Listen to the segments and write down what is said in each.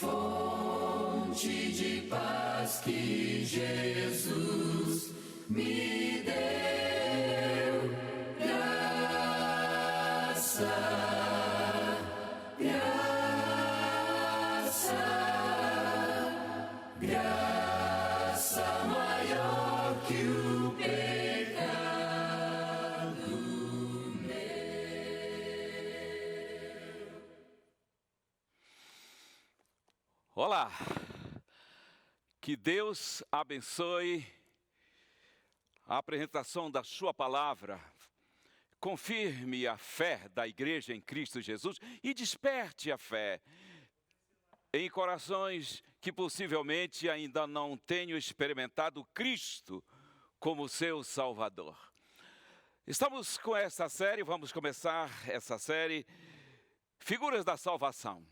Fonte de paz que Jesus me deu, graça, graça, graça maior que o pecado meu. Olá, que Deus abençoe a apresentação da sua palavra, confirme a fé da igreja em Cristo Jesus e desperte a fé em corações que possivelmente ainda não tenham experimentado Cristo como seu Salvador. Estamos com essa série, vamos começar essa série, Figuras da Salvação,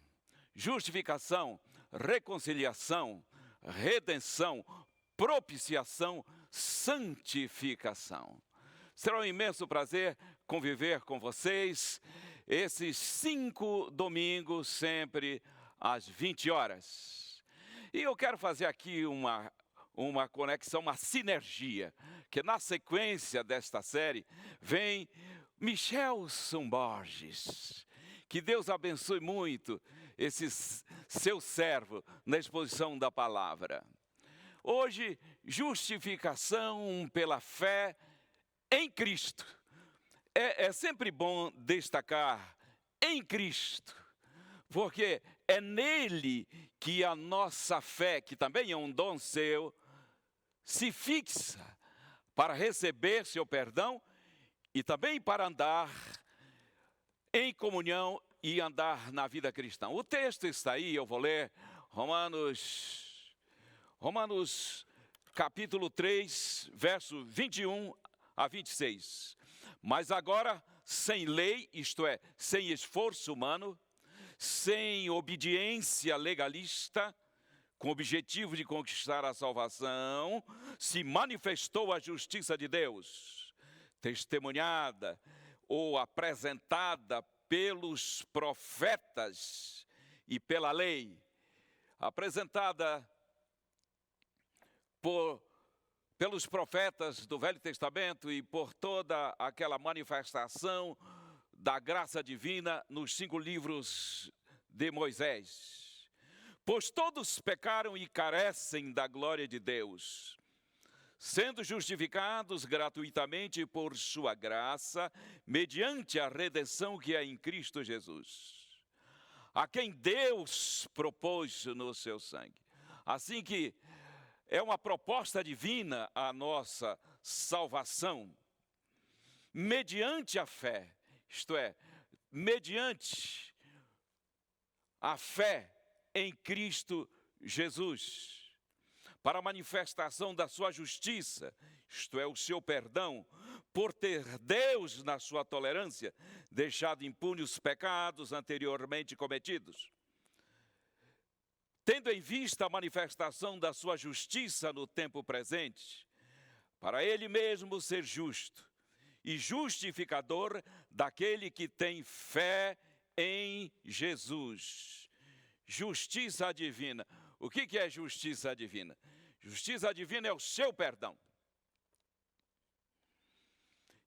Justificação, Reconciliação, Redenção, Propiciação, Santificação. Será um imenso prazer conviver com vocês esses 5 domingos, sempre às 20 horas. E eu quero fazer aqui uma conexão, uma sinergia, que na sequência desta série vem Michelson Borges. Que Deus abençoe muito esse seu servo na exposição da palavra. Hoje, justificação pela fé em Cristo. É sempre bom destacar em Cristo, porque é nele que a nossa fé, que também é um dom seu, se fixa para receber seu perdão e também para andar em comunhão e andar na vida cristã. O texto está aí, eu vou ler Romanos capítulo 3, verso 21 a 26. Mas agora, sem lei, isto é, sem esforço humano, sem obediência legalista, com o objetivo de conquistar a salvação, se manifestou a justiça de Deus, testemunhada ou apresentada pelos profetas e pela lei, apresentada pelos profetas do Velho Testamento e por toda aquela manifestação da graça divina nos 5 livros de Moisés. Pois todos pecaram e carecem da glória de Deus, sendo justificados gratuitamente por sua graça, mediante a redenção que é em Cristo Jesus, a quem Deus propôs no seu sangue. Assim que é uma proposta divina a nossa salvação, mediante a fé, isto é, mediante a fé em Cristo Jesus, para a manifestação da sua justiça, isto é, o seu perdão, por ter Deus, na sua tolerância, deixado impunes os pecados anteriormente cometidos. Tendo em vista a manifestação da sua justiça no tempo presente, para ele mesmo ser justo e justificador daquele que tem fé em Jesus. Justiça divina. O que é justiça divina? Justiça divina é o seu perdão.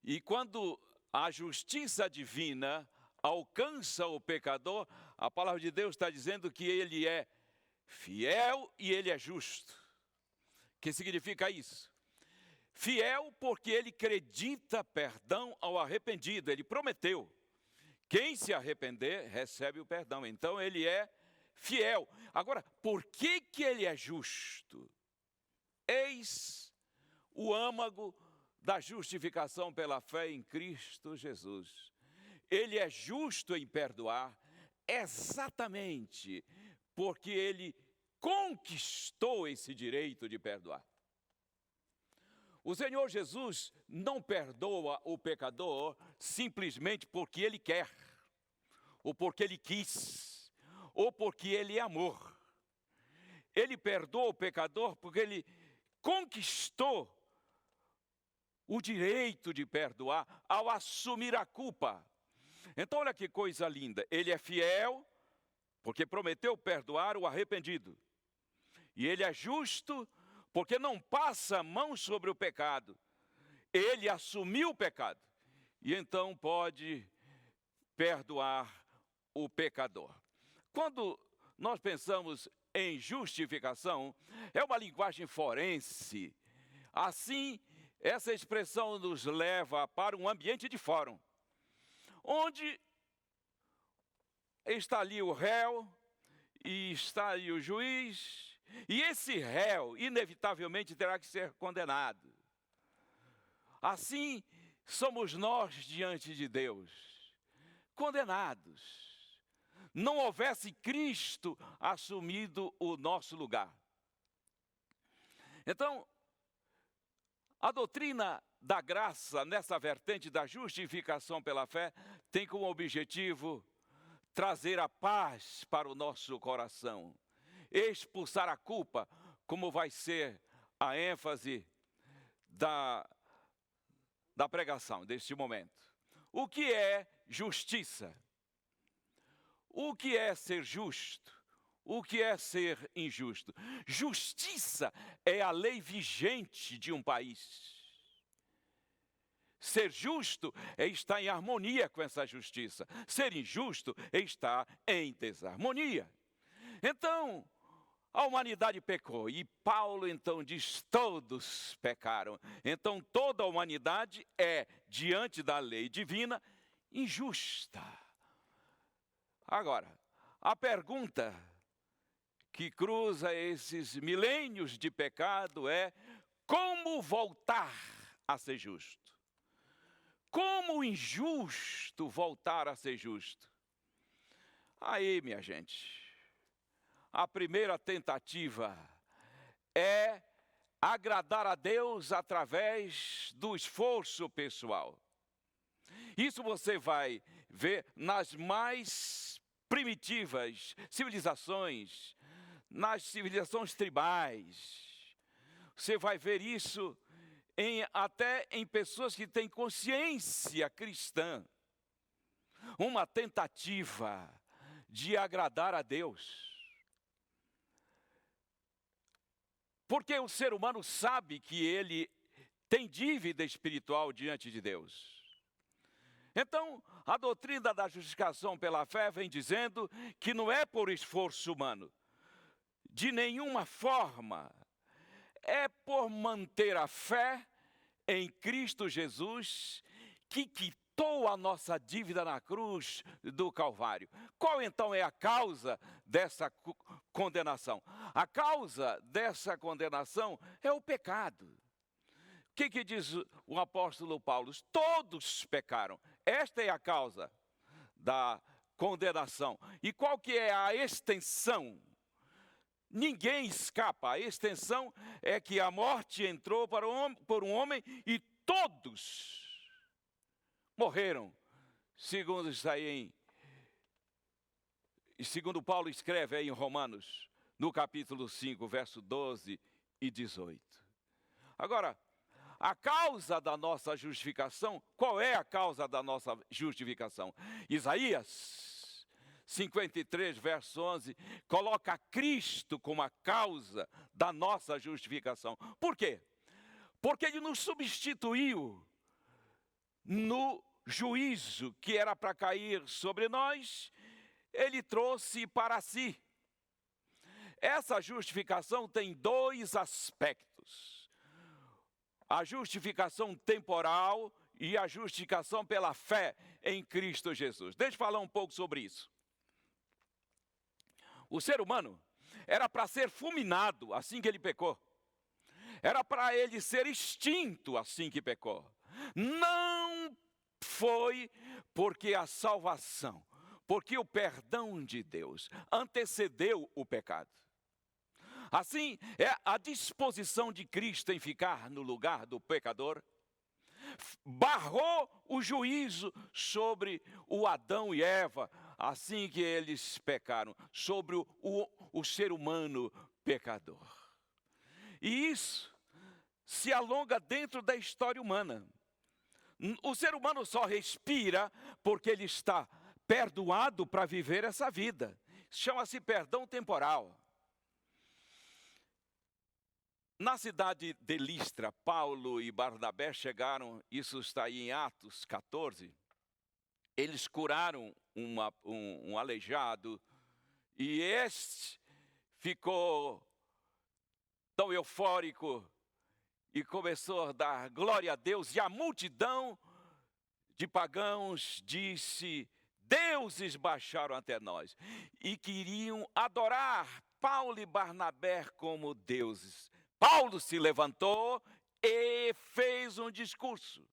E quando a justiça divina alcança o pecador, a palavra de Deus está dizendo que ele é fiel e ele é justo. O que significa isso? Fiel porque ele acredita perdão ao arrependido. Ele prometeu. Quem se arrepender recebe o perdão. Então ele é fiel. Agora, por que ele é justo? Eis o âmago da justificação pela fé em Cristo Jesus. Ele é justo em perdoar exatamente porque ele conquistou esse direito de perdoar. O Senhor Jesus não perdoa o pecador simplesmente porque ele quer, ou porque ele quis, ou porque ele é amor. Ele perdoa o pecador porque ele conquistou o direito de perdoar ao assumir a culpa. Então, olha que coisa linda. Ele é fiel, porque prometeu perdoar o arrependido. E ele é justo, porque não passa a mão sobre o pecado. Ele assumiu o pecado. E então pode perdoar o pecador. Quando nós pensamos em justificação, é uma linguagem forense. Assim, essa expressão nos leva para um ambiente de fórum, onde está ali o réu e está ali o juiz, e esse réu inevitavelmente terá que ser condenado. Assim, somos nós diante de Deus, condenados. Não houvesse Cristo assumido o nosso lugar. Então, a doutrina da graça, nessa vertente da justificação pela fé, tem como objetivo trazer a paz para o nosso coração, expulsar a culpa, como vai ser a ênfase da pregação deste momento. O que é justiça? O que é ser justo? O que é ser injusto? Justiça é a lei vigente de um país. Ser justo é estar em harmonia com essa justiça. Ser injusto é estar em desarmonia. Então, a humanidade pecou e Paulo então diz: todos pecaram. Então toda a humanidade é, diante da lei divina, injusta. Agora, a pergunta que cruza esses milênios de pecado é: como voltar a ser justo? Como o injusto voltar a ser justo? Aí, minha gente, a primeira tentativa é agradar a Deus através do esforço pessoal. Isso você vai ver nas mais primitivas civilizações, nas civilizações tribais. Você vai ver isso até em pessoas que têm consciência cristã. Uma tentativa de agradar a Deus. Porque o ser humano sabe que ele tem dívida espiritual diante de Deus. Então, a doutrina da justificação pela fé vem dizendo que não é por esforço humano, de nenhuma forma, é por manter a fé em Cristo Jesus, que quitou a nossa dívida na cruz do Calvário. Qual então é a causa dessa condenação? A causa dessa condenação é o pecado. O que diz o apóstolo Paulo? Todos pecaram. Esta é a causa da condenação. E qual que é a extensão? Ninguém escapa. A extensão é que a morte entrou por um homem e todos morreram. Segundo está aí segundo Paulo escreve aí em Romanos, no capítulo 5, verso 12 e 18. Agora, a causa da nossa justificação, qual é a causa da nossa justificação? Isaías 53, verso 11, coloca Cristo como a causa da nossa justificação. Por quê? Porque Ele nos substituiu no juízo que era para cair sobre nós, Ele trouxe para si. Essa justificação tem dois aspectos: a justificação temporal e a justificação pela fé em Cristo Jesus. Deixa eu falar um pouco sobre isso. O ser humano era para ser fulminado assim que ele pecou. Era para ele ser extinto assim que pecou. Não foi porque a salvação, porque o perdão de Deus antecedeu o pecado. Assim, é a disposição de Cristo em ficar no lugar do pecador, barrou o juízo sobre o Adão e Eva, assim que eles pecaram, sobre o ser humano pecador. E isso se alonga dentro da história humana. O ser humano só respira porque ele está perdoado para viver essa vida. Chama-se perdão temporal. Na cidade de Listra, Paulo e Barnabé chegaram, isso está aí em Atos 14, eles curaram um aleijado, e este ficou tão eufórico e começou a dar glória a Deus, e a multidão de pagãos disse: deuses baixaram até nós, e queriam adorar Paulo e Barnabé como deuses. Paulo se levantou e fez um discurso.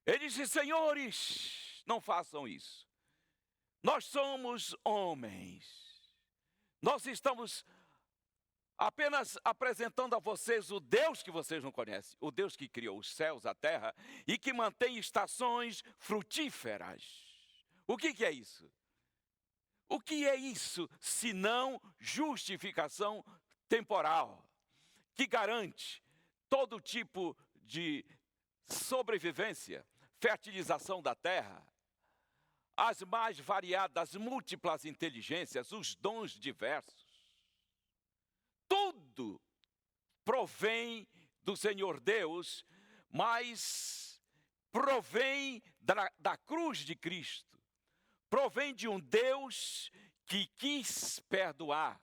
Ele disse: senhores, não façam isso. Nós somos homens. Nós estamos apenas apresentando a vocês o Deus que vocês não conhecem. O Deus que criou os céus, a terra e que mantém estações frutíferas. O que é isso? O que é isso, senão justificação temporal, que garante todo tipo de sobrevivência, fertilização da terra, as mais variadas, múltiplas inteligências, os dons diversos. Tudo provém do Senhor Deus, mas provém da cruz de Cristo. Provém de um Deus que quis perdoar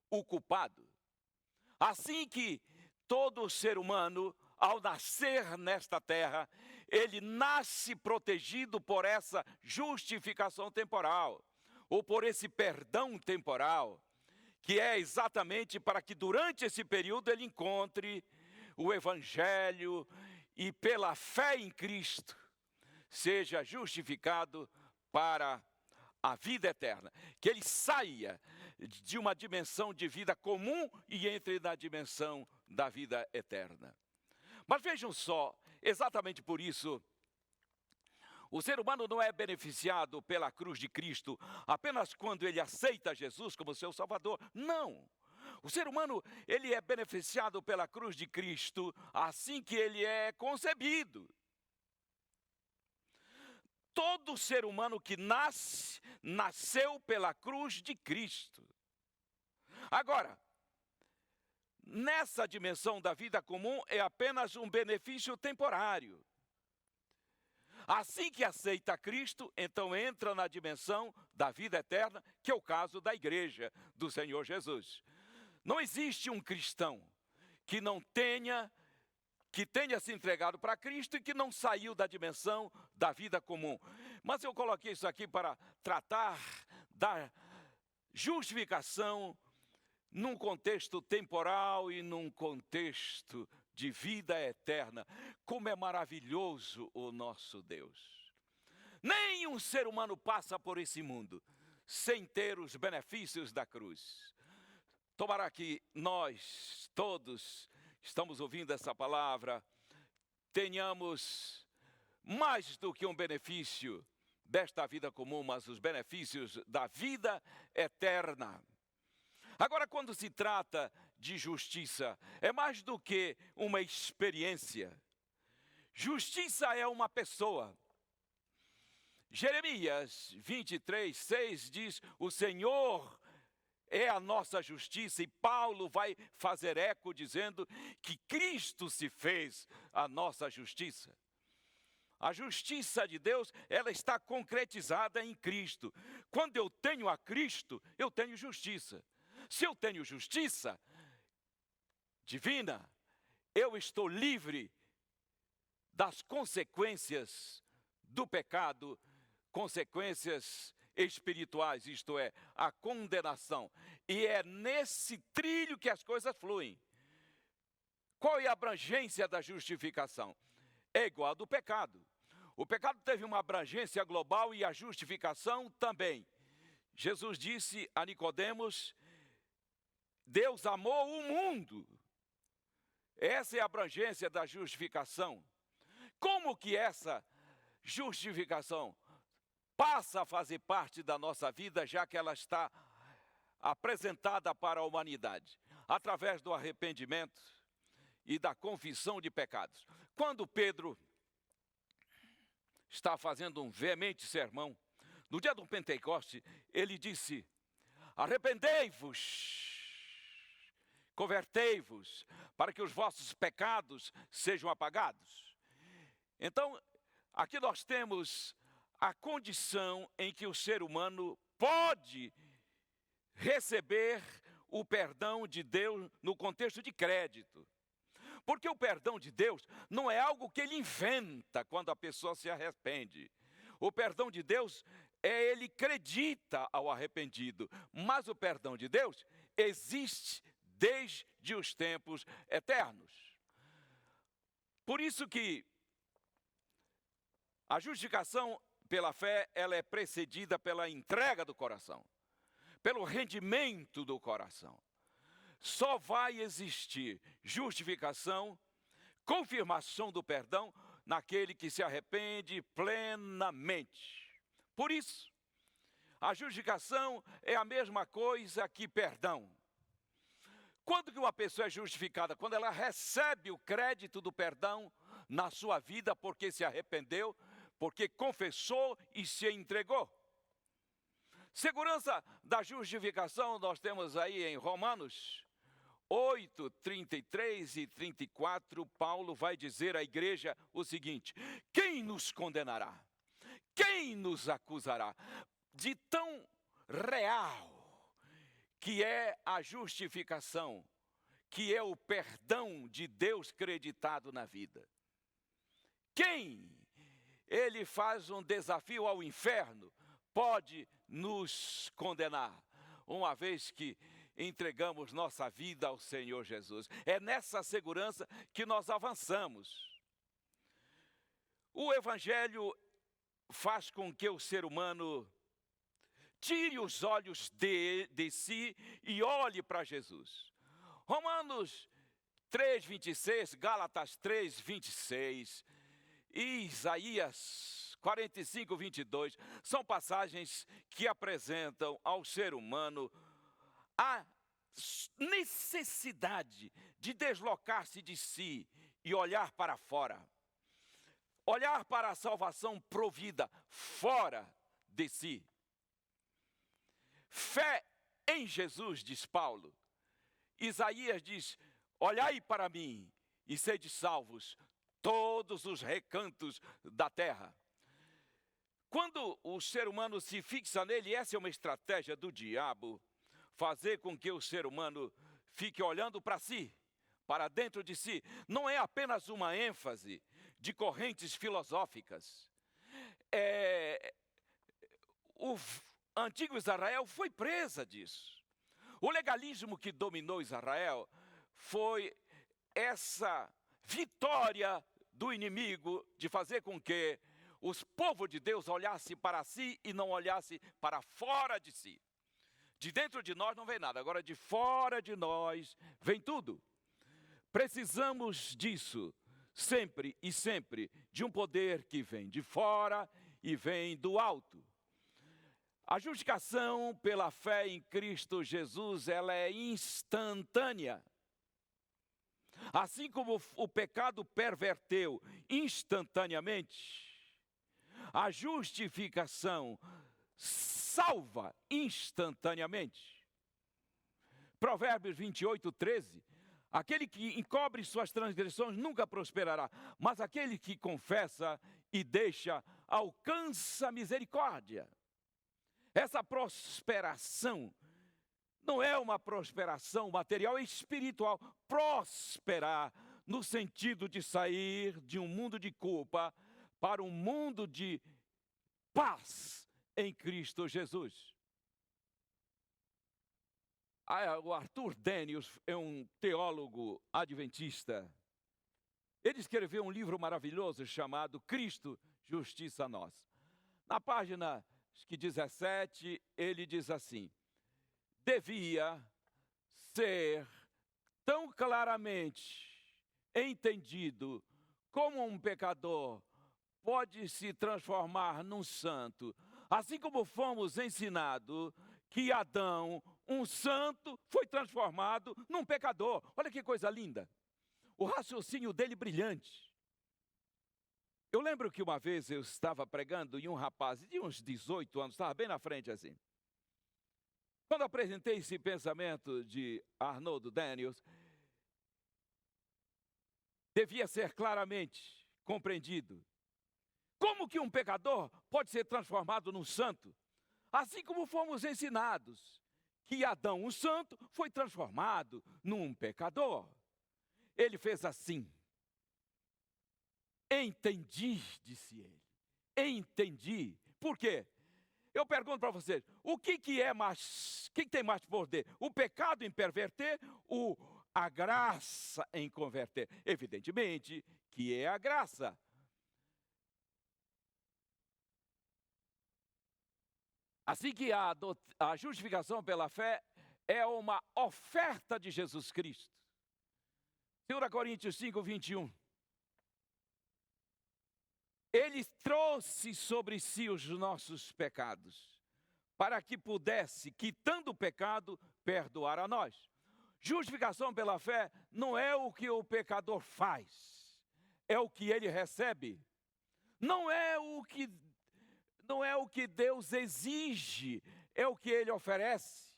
o culpado. Assim que todo ser humano, ao nascer nesta terra, ele nasce protegido por essa justificação temporal, ou por esse perdão temporal, que é exatamente para que durante esse período ele encontre o Evangelho e pela fé em Cristo seja justificado para a vida eterna, que ele saia de uma dimensão de vida comum e entre na dimensão da vida eterna. Mas vejam só, exatamente por isso, o ser humano não é beneficiado pela cruz de Cristo apenas quando ele aceita Jesus como seu Salvador. Não! O ser humano, ele é beneficiado pela cruz de Cristo assim que ele é concebido. Todo ser humano que nasceu pela cruz de Cristo. Agora, nessa dimensão da vida comum é apenas um benefício temporário. Assim que aceita Cristo, então entra na dimensão da vida eterna, que é o caso da igreja do Senhor Jesus. Não existe um cristão que tenha se entregado para Cristo e que não saiu da dimensão da vida comum. Mas eu coloquei isso aqui para tratar da justificação num contexto temporal e num contexto de vida eterna. Como é maravilhoso o nosso Deus. Nenhum ser humano passa por esse mundo sem ter os benefícios da cruz. Tomara que nós todos estamos ouvindo essa palavra, tenhamos mais do que um benefício desta vida comum, mas os benefícios da vida eterna. Agora, quando se trata de justiça, é mais do que uma experiência. Justiça é uma pessoa. Jeremias 23:6 diz: o Senhor é a nossa justiça, e Paulo vai fazer eco dizendo que Cristo se fez a nossa justiça. A justiça de Deus, ela está concretizada em Cristo. Quando eu tenho a Cristo, eu tenho justiça. Se eu tenho justiça divina, eu estou livre das consequências do pecado, consequências espirituais, isto é, a condenação. E é nesse trilho que as coisas fluem. Qual é a abrangência da justificação? É igual a do pecado. O pecado teve uma abrangência global e a justificação também. Jesus disse a Nicodemos: Deus amou o mundo. Essa é a abrangência da justificação. Como que essa justificação passa a fazer parte da nossa vida, já que ela está apresentada para a humanidade? Através do arrependimento e da confissão de pecados. Quando Pedro está fazendo um veemente sermão, no dia do Pentecoste, ele disse: arrependei-vos, convertei-vos, para que os vossos pecados sejam apagados. Então, aqui nós temos a condição em que o ser humano pode receber o perdão de Deus no contexto de crédito. Porque o perdão de Deus não é algo que ele inventa quando a pessoa se arrepende. O perdão de Deus ele acredita ao arrependido. Mas o perdão de Deus existe desde os tempos eternos. Por isso que a justificação pela fé, ela é precedida pela entrega do coração, pelo rendimento do coração. Só vai existir justificação, confirmação do perdão, naquele que se arrepende plenamente. Por isso, a justificação é a mesma coisa que perdão. Quando que uma pessoa é justificada? Quando ela recebe o crédito do perdão na sua vida, porque se arrependeu, porque confessou e se entregou. Segurança da justificação nós temos aí em Romanos 8, 33 e 34, Paulo vai dizer à igreja o seguinte: quem nos condenará? Quem nos acusará? De tão real que é a justificação, que é o perdão de Deus creditado na vida. Quem? Ele faz um desafio ao inferno, pode nos condenar, uma vez que entregamos nossa vida ao Senhor Jesus. É nessa segurança que nós avançamos. O Evangelho faz com que o ser humano tire os olhos de si e olhe para Jesus. Romanos 3:26, Gálatas 3:26 e Isaías 45:22 são passagens que apresentam ao ser humano a necessidade de deslocar-se de si e olhar para fora. Olhar para a salvação provida fora de si. Fé em Jesus, diz Paulo. Isaías diz: olhai para mim e sede salvos todos os recantos da terra. Quando o ser humano se fixa nele, essa é uma estratégia do diabo, fazer com que o ser humano fique olhando para si, para dentro de si. Não é apenas uma ênfase de correntes filosóficas. O antigo Israel foi presa disso. O legalismo que dominou Israel foi essa vitória do inimigo de fazer com que os povos de Deus olhassem para si e não olhassem para fora de si. De dentro de nós não vem nada, agora de fora de nós vem tudo. Precisamos disso, sempre e sempre, de um poder que vem de fora e vem do alto. A justificação pela fé em Cristo Jesus, ela é instantânea. Assim como o pecado perverteu instantaneamente, a justificação salva instantaneamente. Provérbios 28:13, aquele que encobre suas transgressões nunca prosperará, mas aquele que confessa e deixa alcança misericórdia. Essa prosperação não é uma prosperação material, é espiritual. Prosperar no sentido de sair de um mundo de culpa para um mundo de paz em Cristo Jesus. O Arthur Daniels é um teólogo adventista. Ele escreveu um livro maravilhoso chamado Cristo, Justiça Nossa. Na página 17, ele diz assim: devia ser tão claramente entendido como um pecador pode se transformar num santo, assim como fomos ensinados que Adão, um santo, foi transformado num pecador. Olha que coisa linda. o raciocínio dele brilhante. Eu lembro que uma vez eu estava pregando e um rapaz de uns 18 anos, estava bem na frente assim. Quando apresentei esse pensamento de Arnold Daniels, devia ser claramente compreendido. Como que um pecador pode ser transformado num santo? Assim como fomos ensinados que Adão, o santo, foi transformado num pecador. Ele fez assim. Entendi, disse ele. Entendi. Por quê? Eu pergunto para vocês, o que tem mais poder? O pecado em perverter ou a graça em converter? Evidentemente que é a graça. Assim que a justificação pela fé é uma oferta de Jesus Cristo. 2 Coríntios 5, 21. Ele trouxe sobre si os nossos pecados, para que pudesse, quitando o pecado, perdoar a nós. Justificação pela fé não é o que o pecador faz, é o que ele recebe. Não é o que Deus exige, é o que ele oferece.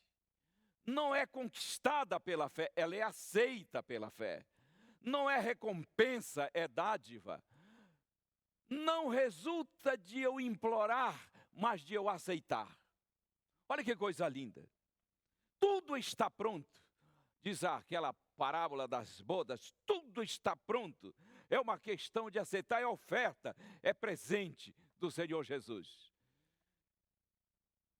Não é conquistada pela fé, ela é aceita pela fé. Não é recompensa, é dádiva. Não resulta de eu implorar, mas de eu aceitar. Olha que coisa linda. Tudo está pronto. Diz aquela parábola das bodas, tudo está pronto. É uma questão de aceitar, é oferta, é presente do Senhor Jesus.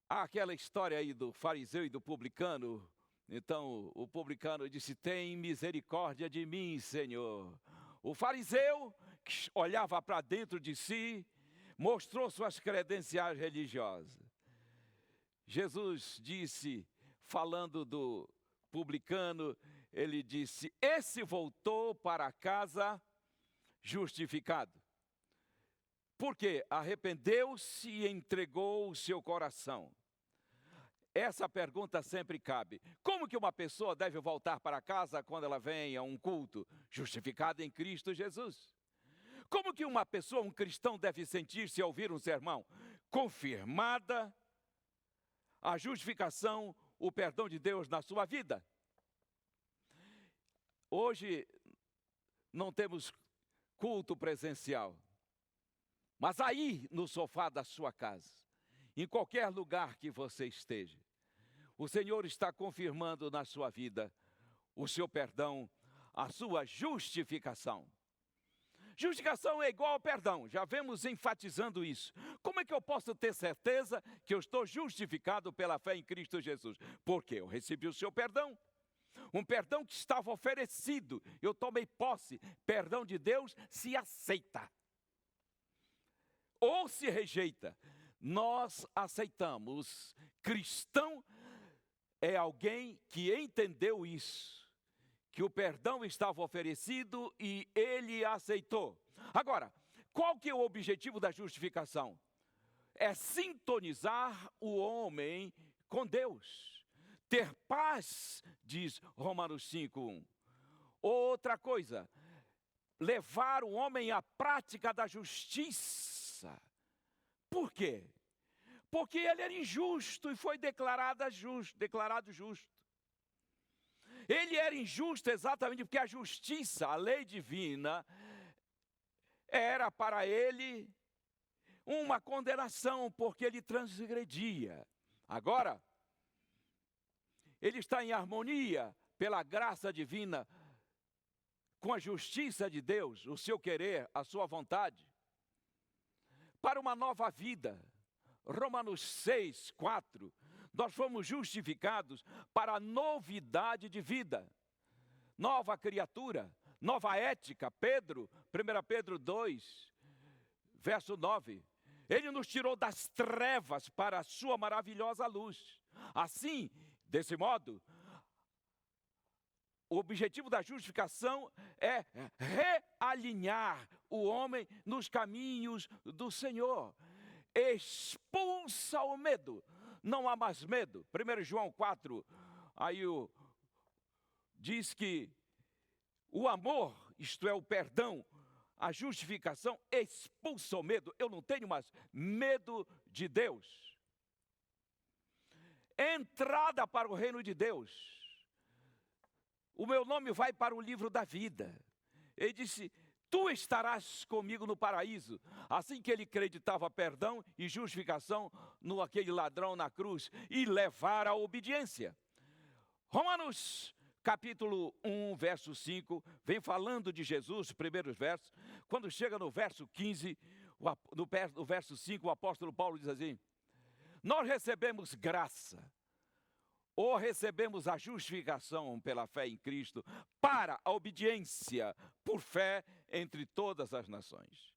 Há aquela história aí do fariseu e do publicano. Então o publicano disse: tem misericórdia de mim, Senhor. O fariseu, que olhava para dentro de si, mostrou suas credenciais religiosas. Jesus disse, falando do publicano, ele disse: esse voltou para casa justificado. Porque arrependeu-se e entregou o seu coração. Essa pergunta sempre cabe. Como que uma pessoa deve voltar para casa quando ela vem a um culto? Justificada em Cristo Jesus. Como que uma pessoa, um cristão, deve sentir-se ao ouvir um sermão? Confirmada a justificação, o perdão de Deus na sua vida. Hoje não temos culto presencial. Mas aí, no sofá da sua casa, em qualquer lugar que você esteja, o Senhor está confirmando na sua vida o seu perdão, a sua justificação. Justificação é igual ao perdão, já vemos enfatizando isso. Como é que eu posso ter certeza que eu estou justificado pela fé em Cristo Jesus? Porque eu recebi o seu perdão. Um perdão que estava oferecido, eu tomei posse. Perdão de Deus se aceita ou se rejeita. Nós aceitamos. Cristão é alguém que entendeu isso, que o perdão estava oferecido e ele aceitou. Agora, qual que é o objetivo da justificação? É sintonizar o homem com Deus. Ter paz, diz Romanos 5:1. Outra coisa, levar o homem à prática da justiça. Por quê? Porque ele era injusto e foi declarado justo. Ele era injusto exatamente porque a justiça, a lei divina, era para ele uma condenação, porque ele transgredia. Agora, ele está em harmonia pela graça divina com a justiça de Deus, o seu querer, a sua vontade, para uma nova vida. Romanos 6:4, nós fomos justificados para a novidade de vida, nova criatura, nova ética. 1 Pedro 2, verso 9, ele nos tirou das trevas para a sua maravilhosa luz. Assim, desse modo, o objetivo da justificação é realinhar o homem nos caminhos do Senhor. Expulsa o medo, não há mais medo. 1 João 4, aí diz que o amor isto é, o perdão, a justificação, expulsa o medo. Eu não tenho mais medo de Deus. Entrada para o reino de Deus. O meu nome vai para o livro da vida. Ele disse, tu estarás comigo no paraíso. Assim que ele acreditava perdão e justificação no aquele ladrão na cruz e levar à obediência. Romanos capítulo 1, verso 5, vem falando de Jesus, os primeiros versos. Quando chega no verso 15, no verso 5, o apóstolo Paulo diz assim, nós recebemos graça, ou recebemos a justificação pela fé em Cristo, para a obediência por fé entre todas as nações.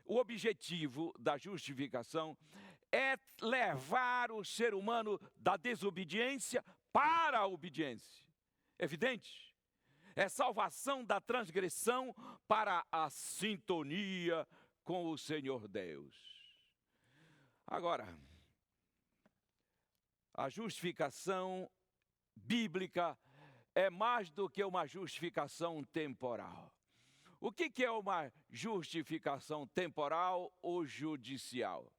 O objetivo da justificação é levar o ser humano da desobediência para a obediência. Evidente? É salvação da transgressão para a sintonia com o Senhor Deus. Agora, a justificação bíblica é mais do que uma justificação temporal. O que é uma justificação temporal ou judicial?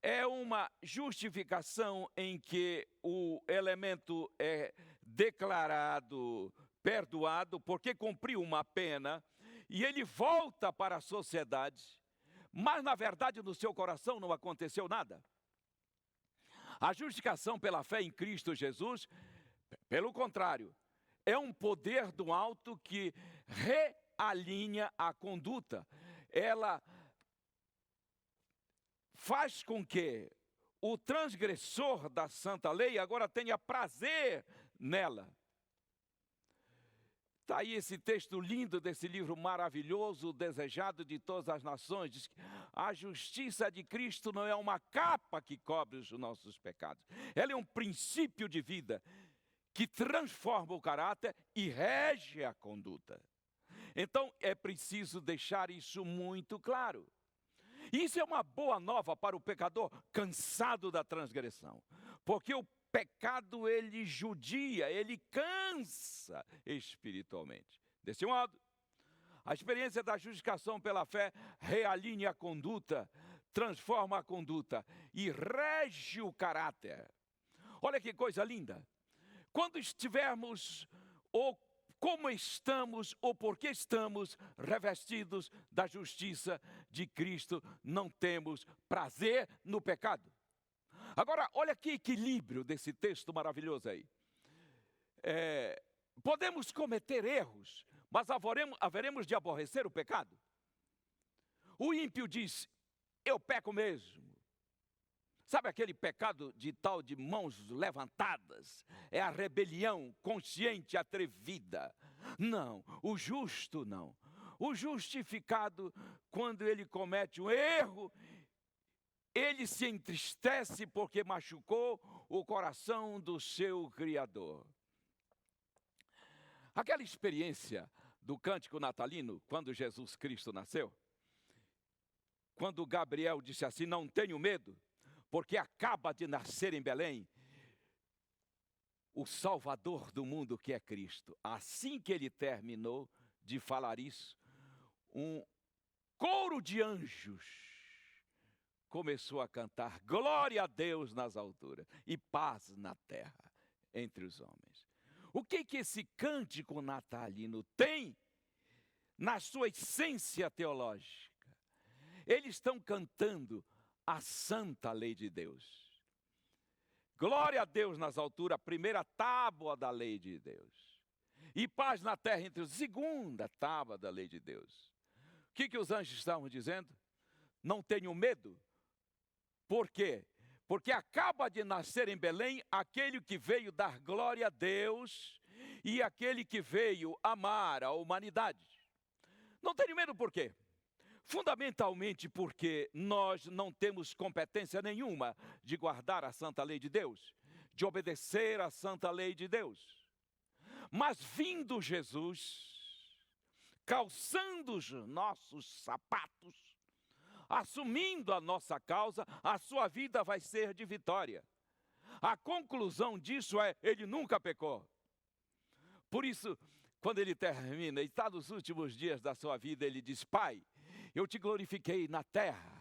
É uma justificação em que o elemento é declarado perdoado porque cumpriu uma pena e ele volta para a sociedade, mas na verdade no seu coração não aconteceu nada. A justificação pela fé em Cristo Jesus, pelo contrário, é um poder do alto que realinha a conduta. Ela faz com que o transgressor da santa lei agora tenha prazer nela. Está aí esse texto lindo desse livro maravilhoso, desejado de todas as nações. Diz que a justiça de Cristo não é uma capa que cobre os nossos pecados. Ela é um princípio de vida que transforma o caráter e rege a conduta. Então é preciso deixar isso muito claro. Isso é uma boa nova para o pecador cansado da transgressão. Porque o pecado, ele judia, ele cansa espiritualmente. Desse modo, a experiência da justificação pela fé realinha a conduta, transforma a conduta e rege o caráter. Olha que coisa linda. Quando estivermos, ou como estamos, ou porque estamos revestidos da justiça de Cristo, não temos prazer no pecado. Agora, olha que equilíbrio desse texto maravilhoso aí. Podemos cometer erros, mas haveremos de aborrecer o pecado. O ímpio diz, eu peco mesmo. Sabe aquele pecado de tal de mãos levantadas? É a rebelião consciente, atrevida. Não, o justo não. O justificado, quando ele comete um erro, ele se entristece porque machucou o coração do seu Criador. Aquela experiência do cântico natalino, quando Jesus Cristo nasceu, quando Gabriel disse assim, não tenho medo, porque acaba de nascer em Belém o Salvador do mundo que é Cristo. Assim que ele terminou de falar isso, um coro de anjos começou a cantar glória a Deus nas alturas e paz na terra entre os homens. O que esse cântico natalino tem na sua essência teológica? Eles estão cantando a santa lei de Deus. Glória a Deus nas alturas, a primeira tábua da lei de Deus. E paz na terra entre os, segunda tábua da lei de Deus. O que os anjos estavam dizendo? Não tenham medo. Por quê? Porque acaba de nascer em Belém aquele que veio dar glória a Deus e aquele que veio amar a humanidade. Não tenho medo por quê? Fundamentalmente porque nós não temos competência nenhuma de guardar a santa lei de Deus, de obedecer a santa lei de Deus. Mas vindo Jesus, calçando os nossos sapatos, assumindo a nossa causa, a sua vida vai ser de vitória. A conclusão disso é, ele nunca pecou. Por isso, quando ele termina e está nos últimos dias da sua vida, ele diz: Pai, eu te glorifiquei na terra.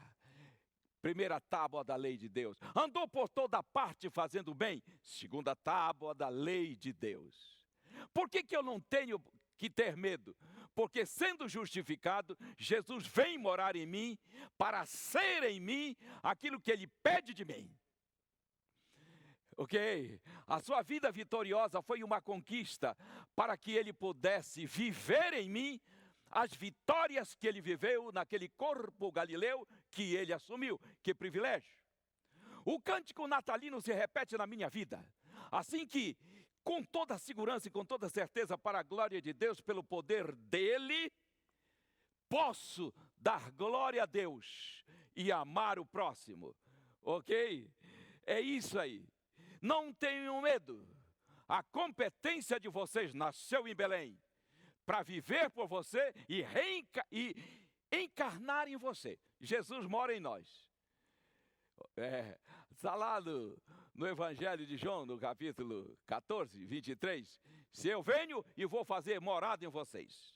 Primeira tábua da lei de Deus. Andou por toda parte fazendo bem. Segunda tábua da lei de Deus. Por que eu não tenho que ter medo? Porque sendo justificado, Jesus vem morar em mim para ser em mim aquilo que Ele pede de mim. Ok? A sua vida vitoriosa foi uma conquista para que Ele pudesse viver em mim as vitórias que Ele viveu naquele corpo galileu que Ele assumiu. Que privilégio! O cântico natalino se repete na minha vida. Assim que, com toda a segurança e com toda a certeza, para a glória de Deus, pelo poder dEle, posso dar glória a Deus e amar o próximo. Ok? É isso aí. Não tenham medo. A competência de vocês nasceu em Belém para viver por você e encarnar em você. Jesus mora em nós. Está lá no Evangelho de João, no capítulo 14, 23. Se eu venho e vou fazer morada em vocês.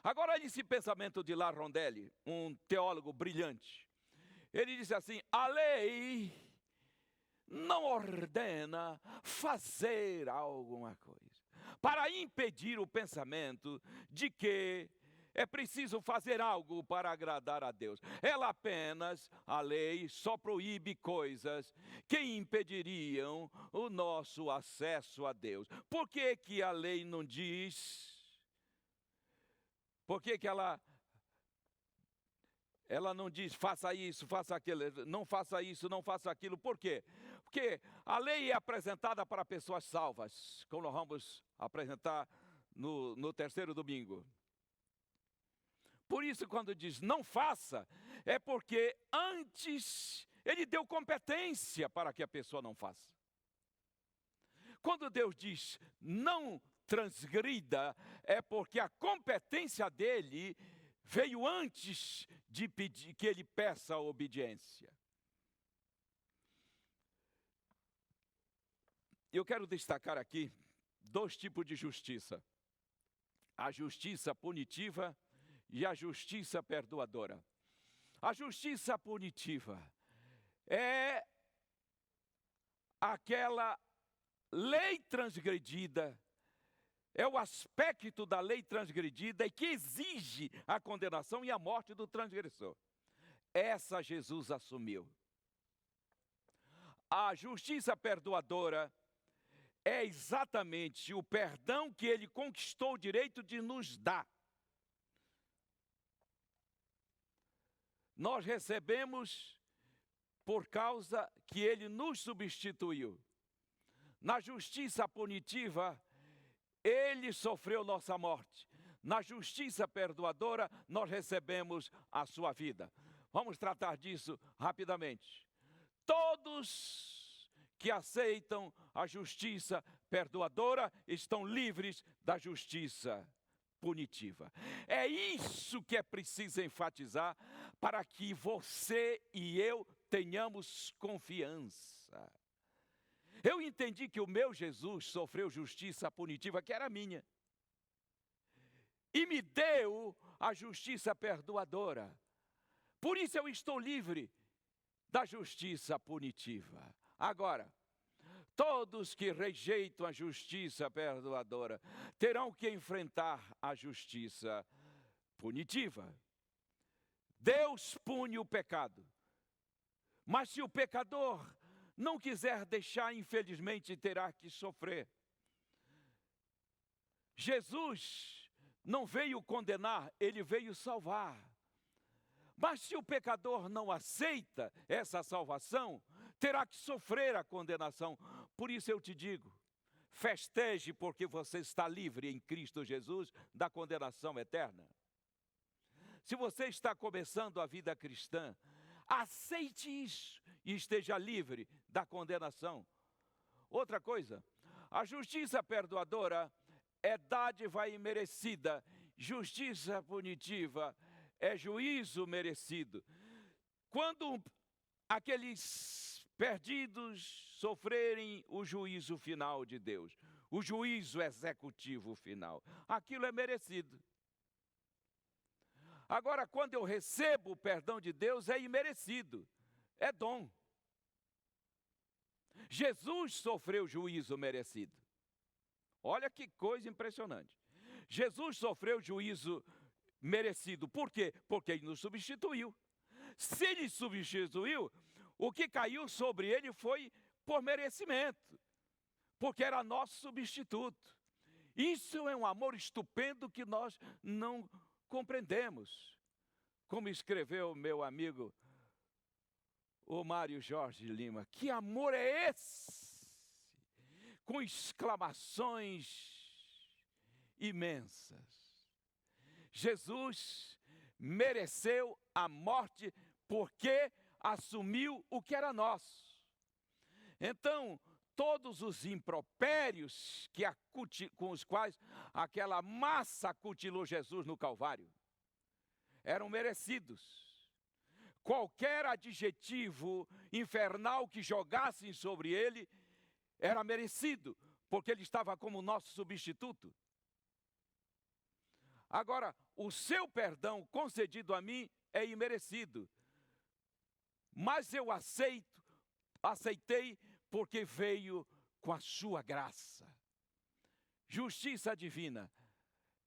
Agora, esse pensamento de La Rondelli, um teólogo brilhante, ele disse assim: a lei não ordena fazer alguma coisa para impedir o pensamento de que é preciso fazer algo para agradar a Deus. Ela apenas, a lei, só proíbe coisas que impediriam o nosso acesso a Deus. Por que que a lei não diz? Por que que ela não diz faça isso, faça aquilo, não faça isso, não faça aquilo? Por quê? Porque a lei é apresentada para pessoas salvas, como nós vamos apresentar no terceiro domingo. Por isso, quando diz não faça, é porque antes Ele deu competência para que a pessoa não faça. Quando Deus diz não transgrida, é porque a competência dEle veio antes de pedir que Ele peça a obediência. Eu quero destacar aqui 2 tipos de justiça: a justiça punitiva e a justiça perdoadora. A justiça punitiva é aquela lei transgredida, é o aspecto da lei transgredida e que exige a condenação e a morte do transgressor. Essa Jesus assumiu. A justiça perdoadora é exatamente o perdão que Ele conquistou o direito de nos dar. Nós recebemos por causa que Ele nos substituiu. Na justiça punitiva, Ele sofreu nossa morte. Na justiça perdoadora, nós recebemos a sua vida. Vamos tratar disso rapidamente. Todos que aceitam a justiça perdoadora estão livres da justiça punitiva. É isso que é preciso enfatizar para que você e eu tenhamos confiança. Eu entendi que o meu Jesus sofreu justiça punitiva, que era minha, e me deu a justiça perdoadora. Por isso eu estou livre da justiça punitiva. Agora, todos que rejeitam a justiça perdoadora terão que enfrentar a justiça punitiva. Deus pune o pecado, mas se o pecador não quiser deixar, infelizmente terá que sofrer. Jesus não veio condenar, Ele veio salvar. Mas se o pecador não aceita essa salvação, terá que sofrer a condenação. Por isso eu te digo, festeje porque você está livre em Cristo Jesus da condenação eterna. Se você está começando a vida cristã, aceite isso e esteja livre da condenação. Outra coisa, a justiça perdoadora é dádiva imerecida, justiça punitiva é juízo merecido. Quando aqueles perdidos sofrerem o juízo final de Deus, o juízo executivo final. Aquilo é merecido. Agora, quando eu recebo o perdão de Deus, é imerecido, é dom. Jesus sofreu juízo merecido. Olha que coisa impressionante. Jesus sofreu juízo merecido. Por quê? Porque ele nos substituiu. Se ele substituiu, o que caiu sobre ele foi por merecimento, porque era nosso substituto. Isso é um amor estupendo que nós não compreendemos. Como escreveu meu amigo, o Mário Jorge Lima, que amor é esse? Com exclamações imensas. Jesus mereceu a morte porque assumiu o que era nosso. Então, todos os impropérios com os quais aquela massa acutilou Jesus no Calvário eram merecidos. Qualquer adjetivo infernal que jogassem sobre ele era merecido, porque ele estava como nosso substituto. Agora, o seu perdão concedido a mim é imerecido, mas eu aceitei porque veio com a sua graça. Justiça divina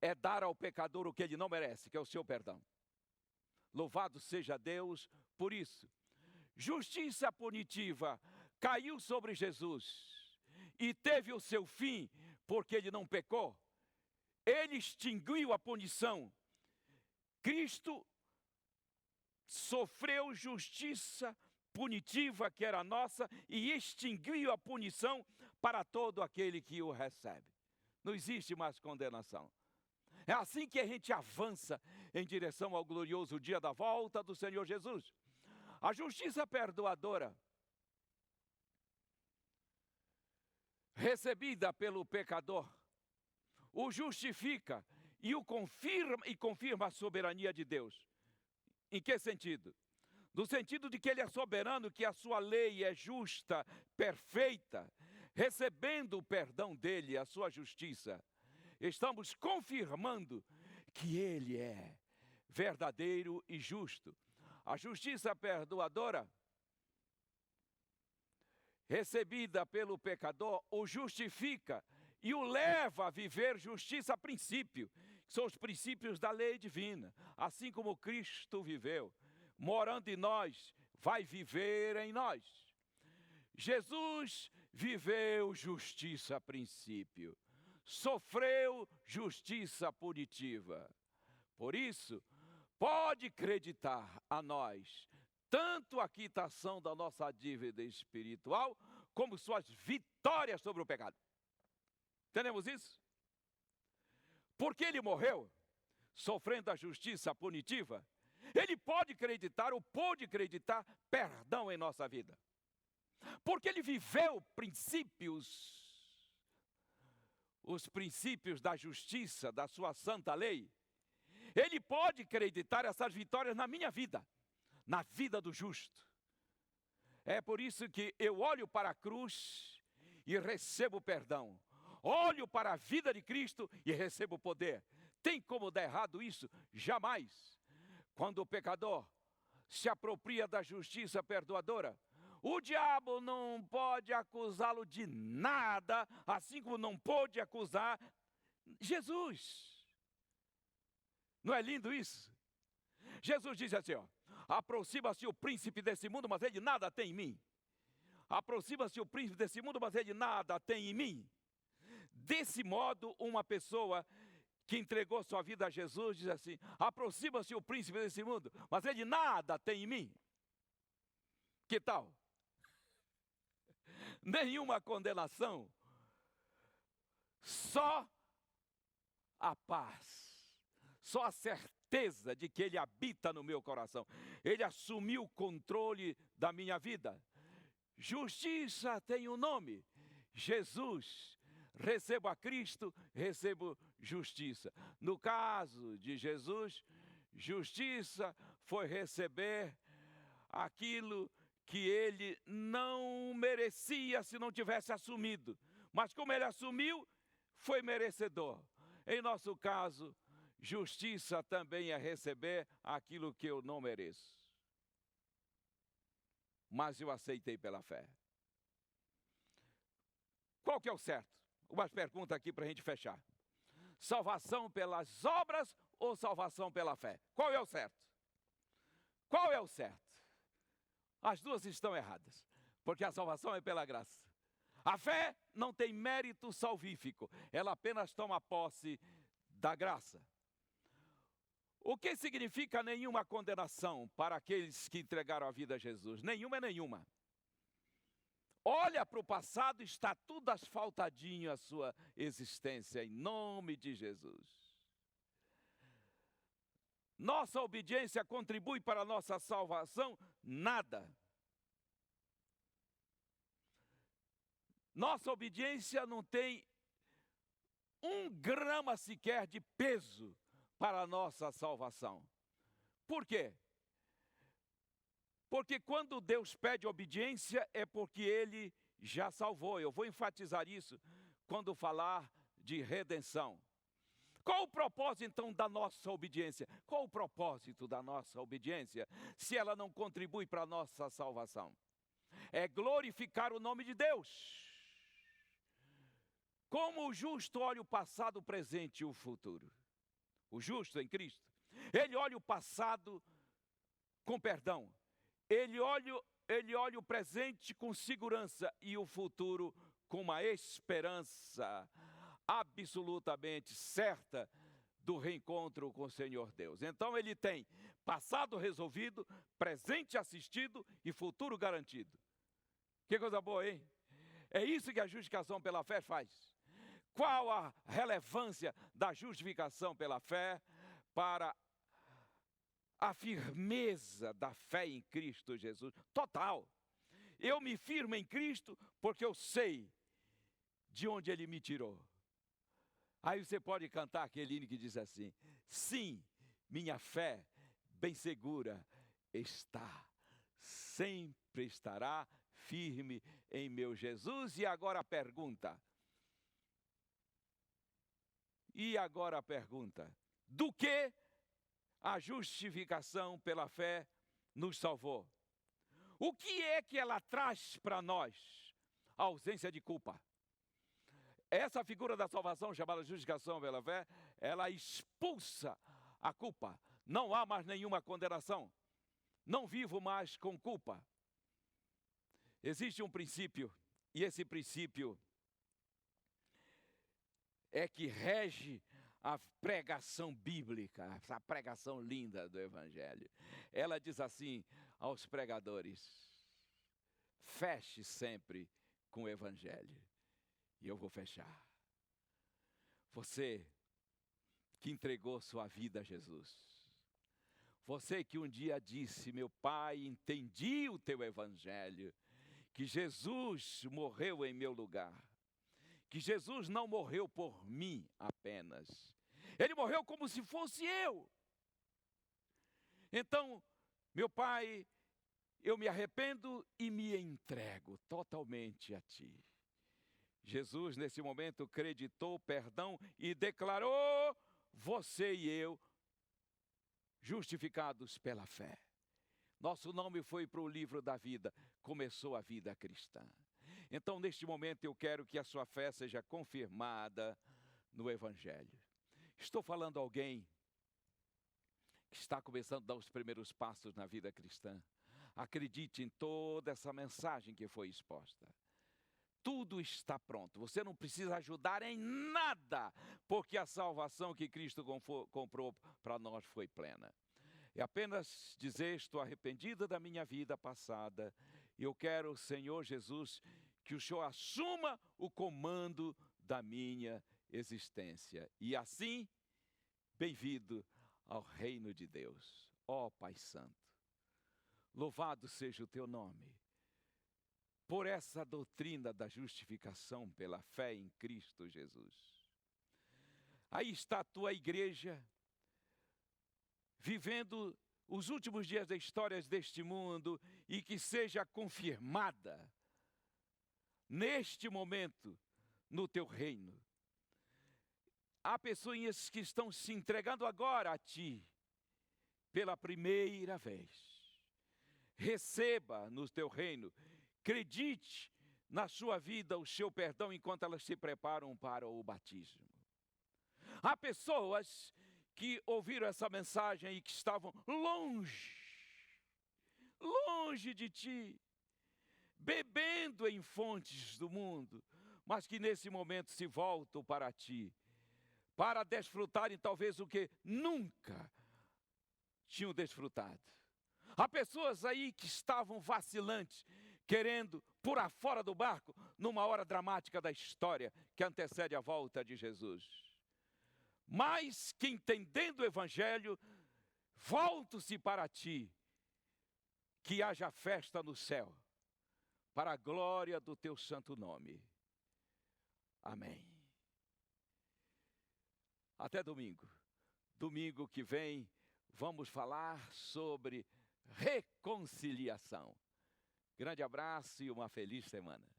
é dar ao pecador o que ele não merece, que é o seu perdão. Louvado seja Deus por isso. Justiça punitiva caiu sobre Jesus e teve o seu fim porque ele não pecou. Ele extinguiu a punição. Cristo sofreu justiça punitiva que era nossa e extinguiu a punição para todo aquele que o recebe. Não existe mais condenação. É assim que a gente avança em direção ao glorioso dia da volta do Senhor Jesus. A justiça perdoadora, recebida pelo pecador, o justifica e confirma a soberania de Deus. Em que sentido? No sentido de que ele é soberano, que a sua lei é justa, perfeita, recebendo o perdão dele, a sua justiça. Estamos confirmando que ele é verdadeiro e justo. A justiça perdoadora, recebida pelo pecador, o justifica e o leva a viver justiça a princípio, que são os princípios da lei divina. Assim como Cristo viveu, morando em nós, vai viver em nós. Jesus viveu justiça a princípio, sofreu justiça punitiva. Por isso, pode acreditar a nós, tanto a quitação da nossa dívida espiritual, como suas vitórias sobre o pecado. Entendemos isso? Porque ele morreu, sofrendo a justiça punitiva, ele pode acreditar ou pôde acreditar perdão em nossa vida. Porque ele viveu os princípios da justiça, da sua santa lei. Ele pode acreditar essas vitórias na minha vida, na vida do justo. É por isso que eu olho para a cruz e recebo perdão. Olho para a vida de Cristo e recebo poder. Tem como dar errado isso? Jamais. Quando o pecador se apropria da justiça perdoadora, o diabo não pode acusá-lo de nada, assim como não pôde acusar Jesus. Não é lindo isso? Jesus diz assim, ó: aproxima-se o príncipe desse mundo, mas ele nada tem em mim. Aproxima-se o príncipe desse mundo, mas ele nada tem em mim. Desse modo, uma pessoa que entregou sua vida a Jesus diz assim: aproxima-se o príncipe desse mundo, mas ele nada tem em mim. Que tal? Nenhuma condenação, só a paz, só a certeza de que ele habita no meu coração. Ele assumiu o controle da minha vida. Justiça tem um nome: Jesus. Recebo a Cristo, recebo justiça. No caso de Jesus, justiça foi receber aquilo que ele não merecia se não tivesse assumido. Mas como ele assumiu, foi merecedor. Em nosso caso, justiça também é receber aquilo que eu não mereço. Mas eu aceitei pela fé. Qual que é o certo? Uma pergunta aqui para a gente fechar. Salvação pelas obras ou salvação pela fé? Qual é o certo? Qual é o certo? As duas estão erradas, porque a salvação é pela graça. A fé não tem mérito salvífico, ela apenas toma posse da graça. O que significa nenhuma condenação para aqueles que entregaram a vida a Jesus? Nenhuma é nenhuma. Olha para o passado, está tudo asfaltadinho a sua existência, em nome de Jesus. Nossa obediência contribui para a nossa salvação? Nada. Nossa obediência não tem 1 grama sequer de peso para a nossa salvação. Por quê? Porque quando Deus pede obediência é porque Ele já salvou. Eu vou enfatizar isso quando falar de redenção. Qual o propósito então da nossa obediência? Qual o propósito da nossa obediência se ela não contribui para a nossa salvação? É glorificar o nome de Deus. Como o justo olha o passado, o presente e o futuro. O justo em Cristo, ele olha o passado com perdão. Ele olha o presente com segurança e o futuro com uma esperança absolutamente certa do reencontro com o Senhor Deus. Então ele tem passado resolvido, presente assistido e futuro garantido. Que coisa boa, hein? É isso que a justificação pela fé faz. Qual a relevância da justificação pela fé para a firmeza da fé em Cristo Jesus? Total. Eu me firmo em Cristo porque eu sei de onde Ele me tirou. Aí você pode cantar aquele hino que diz assim: sim, minha fé bem segura está, sempre estará firme em meu Jesus. E agora a pergunta. Do que a justificação pela fé nos salvou? O que é que ela traz para nós? A ausência de culpa. Essa figura da salvação, chamada justificação pela fé, ela expulsa a culpa. Não há mais nenhuma condenação. Não vivo mais com culpa. Existe um princípio, e esse princípio é que rege a pregação bíblica, essa pregação linda do Evangelho. Ela diz assim aos pregadores: feche sempre com o Evangelho. E eu vou fechar. Você que entregou sua vida a Jesus. Você que um dia disse: meu Pai, entendi o teu Evangelho. Que Jesus morreu em meu lugar. Que Jesus não morreu por mim apenas. Ele morreu como se fosse eu. Então, meu Pai, eu me arrependo e me entrego totalmente a Ti. Jesus, nesse momento, acreditou perdão e declarou: você e eu, justificados pela fé. Nosso nome foi para o livro da vida, começou a vida cristã. Então, neste momento, eu quero que a sua fé seja confirmada no Evangelho. Estou falando a alguém que está começando a dar os primeiros passos na vida cristã. Acredite em toda essa mensagem que foi exposta. Tudo está pronto, você não precisa ajudar em nada, porque a salvação que Cristo comprou para nós foi plena. É apenas dizer: estou arrependido da minha vida passada, e eu quero, Senhor Jesus, que o Senhor assuma o comando da minha existência. E assim, bem-vindo ao reino de Deus. Ó Pai Santo, louvado seja o teu nome, por essa doutrina da justificação pela fé em Cristo Jesus. Aí está a tua igreja, vivendo os últimos dias da história deste mundo, e que seja confirmada neste momento no teu reino. Há pessoas que estão se entregando agora a Ti, pela primeira vez. Receba no Teu reino, acredite na sua vida o seu perdão enquanto elas se preparam para o batismo. Há pessoas que ouviram essa mensagem e que estavam longe de Ti, bebendo em fontes do mundo, mas que nesse momento se voltam para Ti, para desfrutarem talvez o que nunca tinham desfrutado. Há pessoas aí que estavam vacilantes, querendo pular fora do barco numa hora dramática da história que antecede a volta de Jesus. Mas que entendendo o Evangelho, voltam-se para Ti, que haja festa no céu, para a glória do Teu santo nome. Amém. Até domingo. Domingo que vem, vamos falar sobre reconciliação. Grande abraço e uma feliz semana.